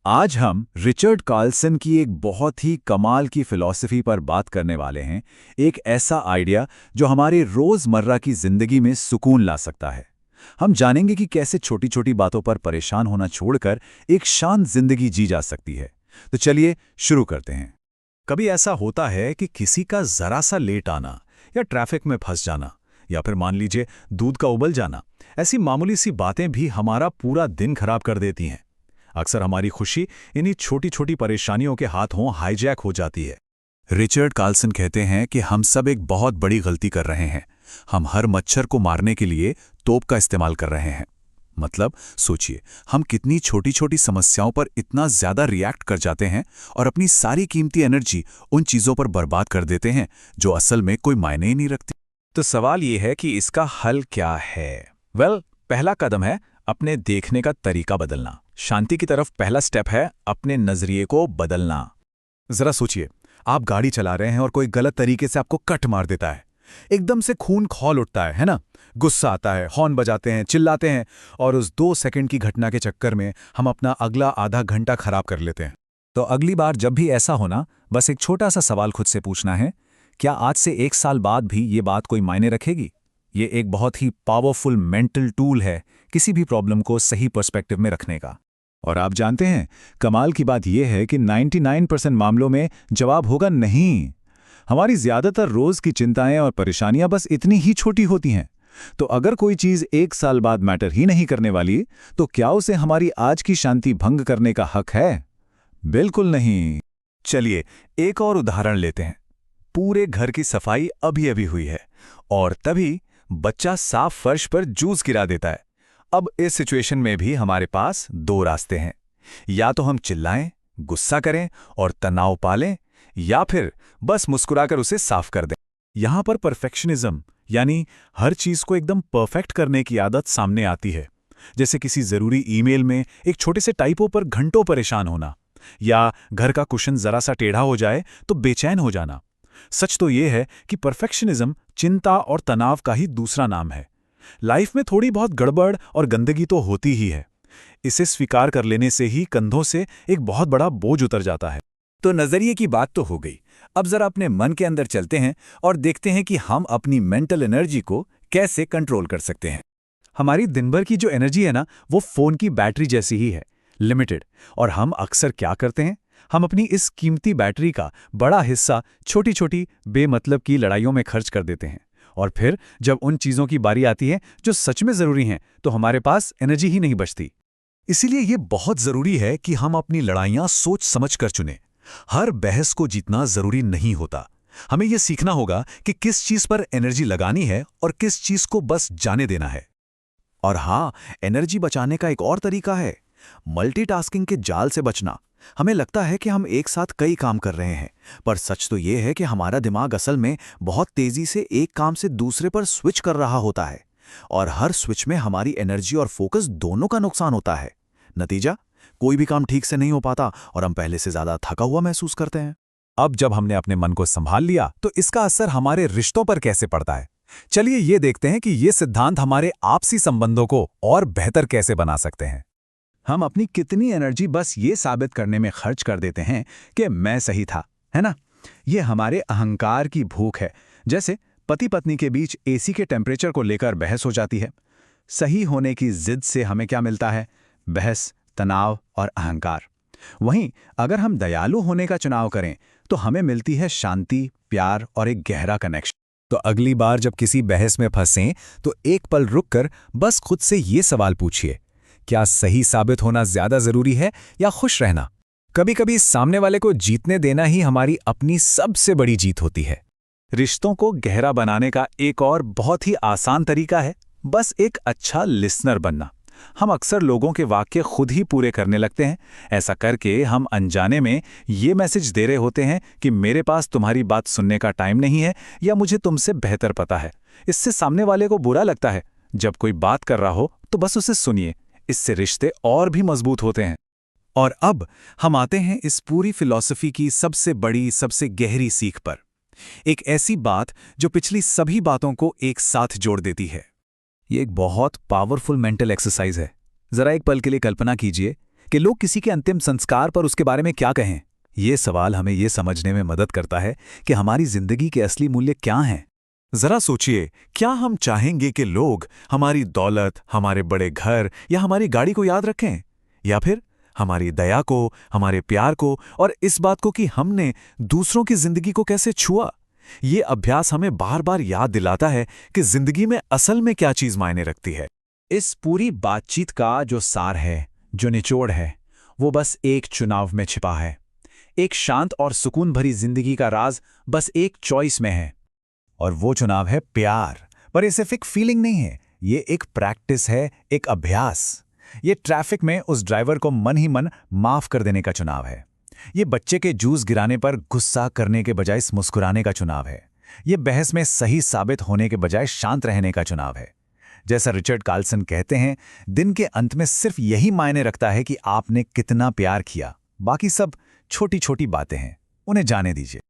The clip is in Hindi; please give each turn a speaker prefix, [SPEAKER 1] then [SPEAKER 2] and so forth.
[SPEAKER 1] आज हम रिचर्ड कार्लसन की एक बहुत ही कमाल की फिलॉसफी पर बात करने वाले हैं। एक ऐसा आइडिया जो हमारे रोज़मर्रा की ज़िंदगी में सुकून ला सकता है। हम जानेंगे कि कैसे छोटी छोटी बातों पर परेशान होना छोड़कर एक शांत ज़िंदगी जी जा सकती है। तो चलिए शुरू करते हैं। कभी ऐसा होता है कि किसी का ज़रा सा लेट आना या ट्रैफिक में फंस जाना या फिर मान लीजिए दूध का उबल जाना, ऐसी मामूली सी बातें भी हमारा पूरा दिन खराब कर देती हैं। अक्सर हमारी खुशी इन्हीं छोटी छोटी परेशानियों के हाथों हाईजैक हो जाती है। रिचर्ड कार्लसन कहते हैं कि हम सब एक बहुत बड़ी गलती कर रहे हैं। हम हर मच्छर को मारने के लिए तोप का इस्तेमाल कर रहे हैं। मतलब सोचिए, हम कितनी छोटी छोटी समस्याओं पर इतना ज्यादा रिएक्ट कर जाते हैं और अपनी सारी कीमती एनर्जी उन चीजों पर बर्बाद कर देते हैं जो असल में कोई मायने ही नहीं रखती। तो सवाल ये है कि इसका हल क्या है? पहला कदम है अपने देखने का तरीका बदलना। शांति की तरफ पहला स्टेप है अपने नजरिए को बदलना। जरा सोचिए, आप गाड़ी चला रहे हैं और कोई गलत तरीके से आपको कट मार देता है। एकदम से खून खौल उठता है ना? गुस्सा आता है, हॉर्न बजाते हैं, चिल्लाते हैं और उस 2 सेकंड की घटना के चक्कर में हम अपना अगला आधा घंटा खराब कर लेते हैं। तो अगली बार जब भी ऐसा होना, बस एक छोटा सा सवाल खुद से पूछना है, क्या आज से 1 साल बाद भी ये बात कोई मायने रखेगी? ये एक बहुत ही पावरफुल मेंटल टूल है किसी भी प्रॉब्लम को सही पर्सपेक्टिव में रखने का। और आप जानते हैं, कमाल की बात यह है कि 99% मामलों में जवाब होगा नहीं। हमारी ज्यादातर रोज की चिंताएं और परेशानियां बस इतनी ही छोटी होती हैं। तो अगर कोई चीज 1 साल बाद मैटर ही नहीं करने वाली, तो क्या उसे हमारी आज की शांति भंग करने का हक है? बिल्कुल नहीं। चलिए एक और उदाहरण लेते हैं। पूरे घर की सफाई अभी अभी हुई है और तभी बच्चा साफ फर्श पर जूस गिरा देता है। अब इस सिचुएशन में भी हमारे पास 2 रास्ते हैं। या तो हम चिल्लाएं, गुस्सा करें और तनाव पालें, या फिर बस मुस्कुराकर उसे साफ कर दें। यहां पर परफेक्शनिज्म यानी हर चीज को एकदम परफेक्ट करने की आदत सामने आती है। जैसे किसी जरूरी ईमेल में एक छोटे से टाइपो पर घंटों परेशान होना, या घर का कुशन जरा सा टेढ़ा हो जाए तो बेचैन हो जाना। सच तो यह है कि परफेक्शनिज्म चिंता और तनाव का ही दूसरा नाम है। लाइफ में थोड़ी बहुत गड़बड़ और गंदगी तो होती ही है। इसे स्वीकार कर लेने से ही कंधों से एक बहुत बड़ा बोझ उतर जाता है। तो नजरिए की बात तो हो गई। अब जरा अपने मन के अंदर चलते हैं और देखते हैं कि हम अपनी मेंटल एनर्जी को कैसे कंट्रोल कर सकते हैं। हमारी दिन भर की जो एनर्जी है ना, वो फोन की बैटरी जैसी ही है, लिमिटेड। और हम अक्सर क्या करते हैं, हम अपनी इस कीमती बैटरी का बड़ा हिस्सा छोटी छोटी बेमतलब की लड़ाइयों में खर्च कर देते हैं। और फिर जब उन चीजों की बारी आती है जो सच में जरूरी हैं, तो हमारे पास एनर्जी ही नहीं बचती। इसीलिए ये बहुत जरूरी है कि हम अपनी लड़ाइयां सोच समझ कर चुनें। हर बहस को जीतना जरूरी नहीं होता। हमें यह सीखना होगा कि किस चीज पर एनर्जी लगानी है और किस चीज को बस जाने देना है। और हां, एनर्जी बचाने का एक और तरीका है, मल्टीटास्किंग के जाल से बचना। हमें लगता है कि हम एक साथ कई काम कर रहे हैं, पर सच तो यह है कि हमारा दिमाग असल में बहुत तेजी से एक काम से दूसरे पर स्विच कर रहा होता है। और हर स्विच में हमारी एनर्जी और फोकस दोनों का नुकसान होता है। नतीजा, कोई भी काम ठीक से नहीं हो पाता और हम पहले से ज्यादा थका हुआ महसूस करते हैं। अब जब हमने अपने मन को संभाल लिया, तो इसका असर हमारे रिश्तों पर कैसे पड़ता है? चलिए ये देखते हैं कि ये सिद्धांत हमारे आपसी संबंधों को और बेहतर कैसे बना सकते हैं। हम अपनी कितनी एनर्जी बस ये साबित करने में खर्च कर देते हैं कि मैं सही था, है ना? ये हमारे अहंकार की भूख है। जैसे पति पत्नी के बीच एसी के टेम्परेचर को लेकर बहस हो जाती है। सही होने की जिद से हमें क्या मिलता है? बहस, तनाव और अहंकार। वहीं अगर हम दयालु होने का चुनाव करें, तो हमें मिलती है शांति, प्यार और एक गहरा कनेक्शन। तो अगली बार जब किसी बहस में फंसें, तो एक पल रुककर बस खुद से ये सवाल पूछिए, क्या सही साबित होना ज्यादा जरूरी है या खुश रहना? कभी-कभी सामने वाले को जीतने देना ही हमारी अपनी सबसे बड़ी जीत होती है। रिश्तों को गहरा बनाने का एक और बहुत ही आसान तरीका है बस एक अच्छा लिसनर बनना। हम अक्सर लोगों के वाक्य खुद ही पूरे करने लगते हैं। ऐसा करके हम अनजाने में ये मैसेज दे रहे होते हैं कि मेरे पास तुम्हारी बात सुनने का टाइम नहीं है, या मुझे तुमसे बेहतर पता है। इससे सामने वाले को बुरा लगता है। जब कोई बात कर रहा हो तो बस उसे सुनिए। इससे रिश्ते और भी मजबूत होते हैं। और अब हम आते हैं इस पूरी फिलॉसफी की सबसे बड़ी, सबसे गहरी सीख पर। एक ऐसी बात जो पिछली सभी बातों को एक साथ जोड़ देती है। ये एक बहुत पावरफुल मेंटल एक्सरसाइज है। जरा एक पल के लिए कल्पना कीजिए कि लोग किसी के अंतिम संस्कार पर उसके बारे में क्या कहें। ये सवाल हमें ये समझने में मदद करता है कि हमारी जिंदगी के असली मूल्य क्या हैं। जरा सोचिए, क्या हम चाहेंगे कि लोग हमारी दौलत, हमारे बड़े घर या हमारी गाड़ी को याद रखें, या फिर हमारी दया को, हमारे प्यार को और इस बात को कि हमने दूसरों की जिंदगी को कैसे छुआ। ये अभ्यास हमें बार बार याद दिलाता है कि जिंदगी में असल में क्या चीज मायने रखती है।
[SPEAKER 2] इस पूरी बातचीत का जो सार है, जो निचोड़ है, वो बस एक चुनाव में छिपा है। एक शांत और सुकून भरी जिंदगी का राज बस एक चॉइस में है,
[SPEAKER 1] और वो चुनाव है प्यार। पर ये सिर्फ एक फीलिंग नहीं है, ये एक प्रैक्टिस है, एक अभ्यास। ये ट्रैफिक में उस ड्राइवर को मन ही मन माफ कर देने का चुनाव है। ये बच्चे के जूस गिराने पर गुस्सा करने के बजाय मुस्कुराने का चुनाव है। ये बहस में सही साबित होने के बजाय शांत रहने का चुनाव है। जैसा रिचर्ड कार्लसन कहते हैं, दिन के अंत में सिर्फ यही मायने रखता है कि आपने कितना प्यार किया। बाकी सब छोटी छोटी बातें हैं, उन्हें जाने दीजिए।